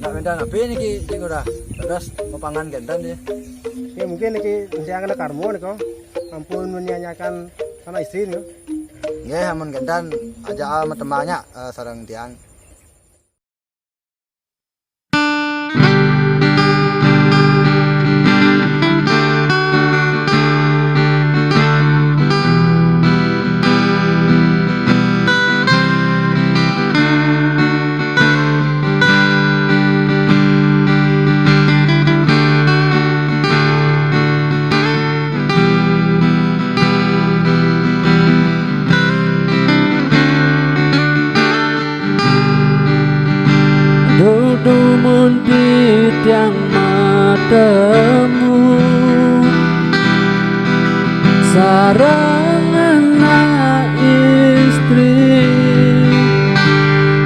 Nak mendan apa ni ki udah terus mepangan gendan dia. Ya mungkin iki siang ada karmo nih kok. Ampun menyanyikan sama istri nih. Nggih amun gendan aja sama temannya sareng tiang. Dumun di tiang matamu sarang anak istri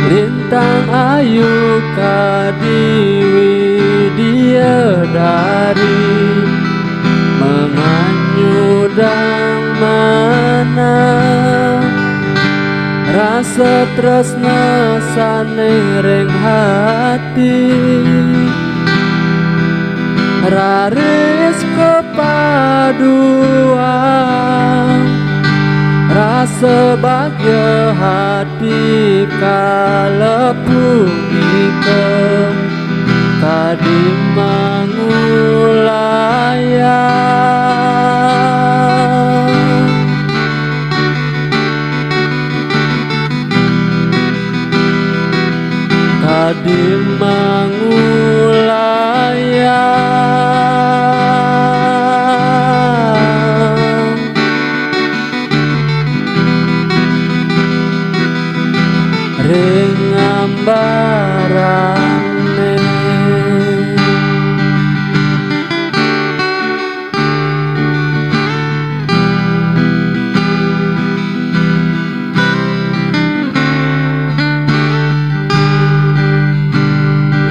lintang ayu kadiwi dia dari menganyudang mana rasa tresna sanering hati raris kepaduan rasa bahagia hati kalepu ike tadi mangulaya di mangulaya ring ambarane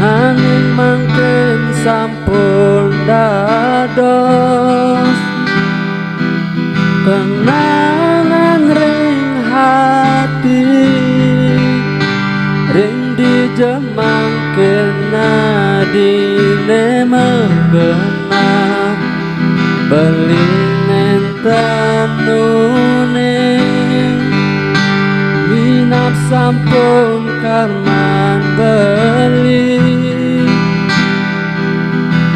angin mangken sampun dados kenangan ring hati ring dijemangken nadine menggena belingen tanune winap sampun karman beli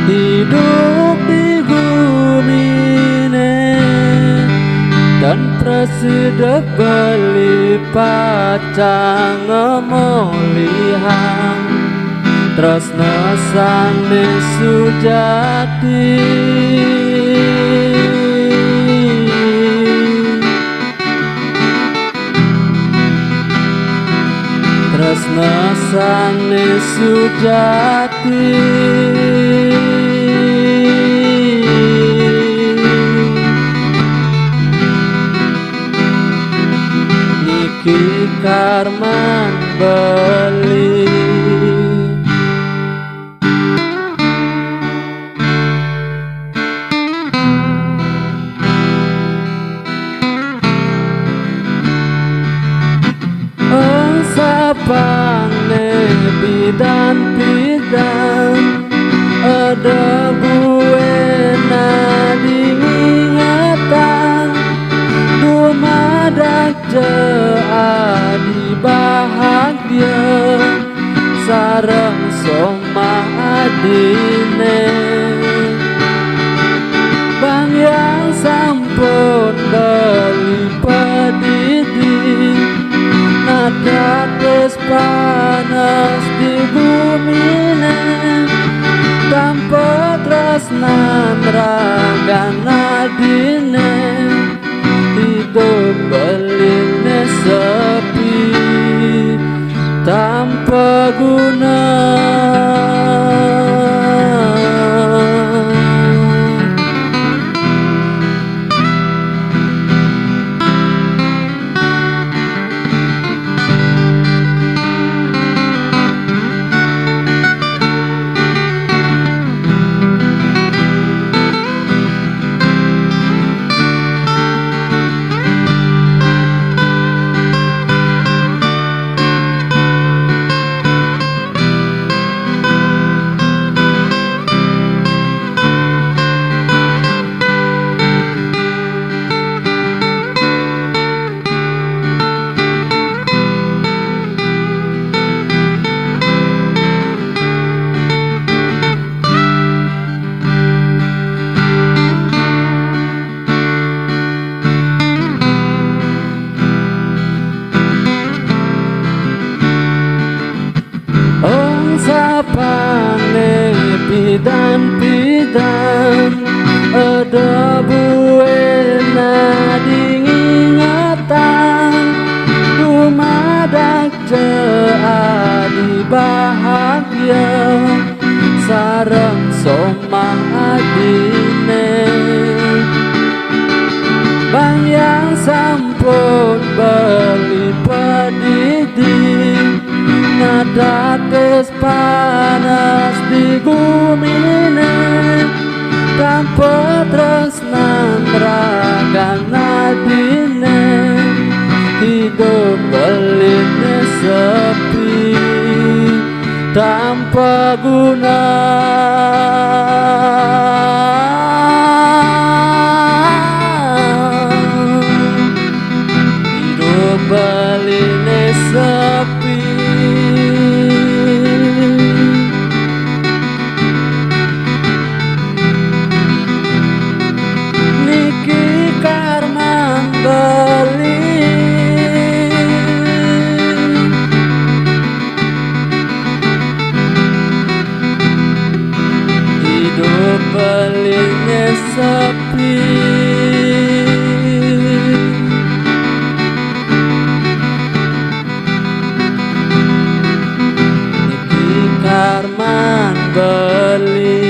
hidup di bumi dan presida beli pacang ngemolihan tresna sane sujati tresna sane sujati niki karman beli sapane bidan tresnan ragana dine hidup beline sepi tanpa guna. Sapane pidan-pidan ada buena diingatan dumadak ceadi bahagia sareng somah adine bayang sampun beli pedidik ngadates panas di gumine tanpa tresnan ragana dine hidup beline sepi tanpa guna. Hidup beline sepi beline sepi Niki Karman beli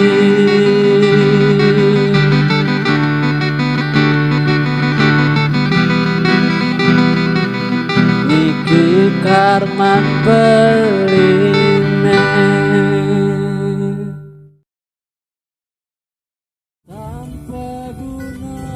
Niki Karman beline tanpa guna.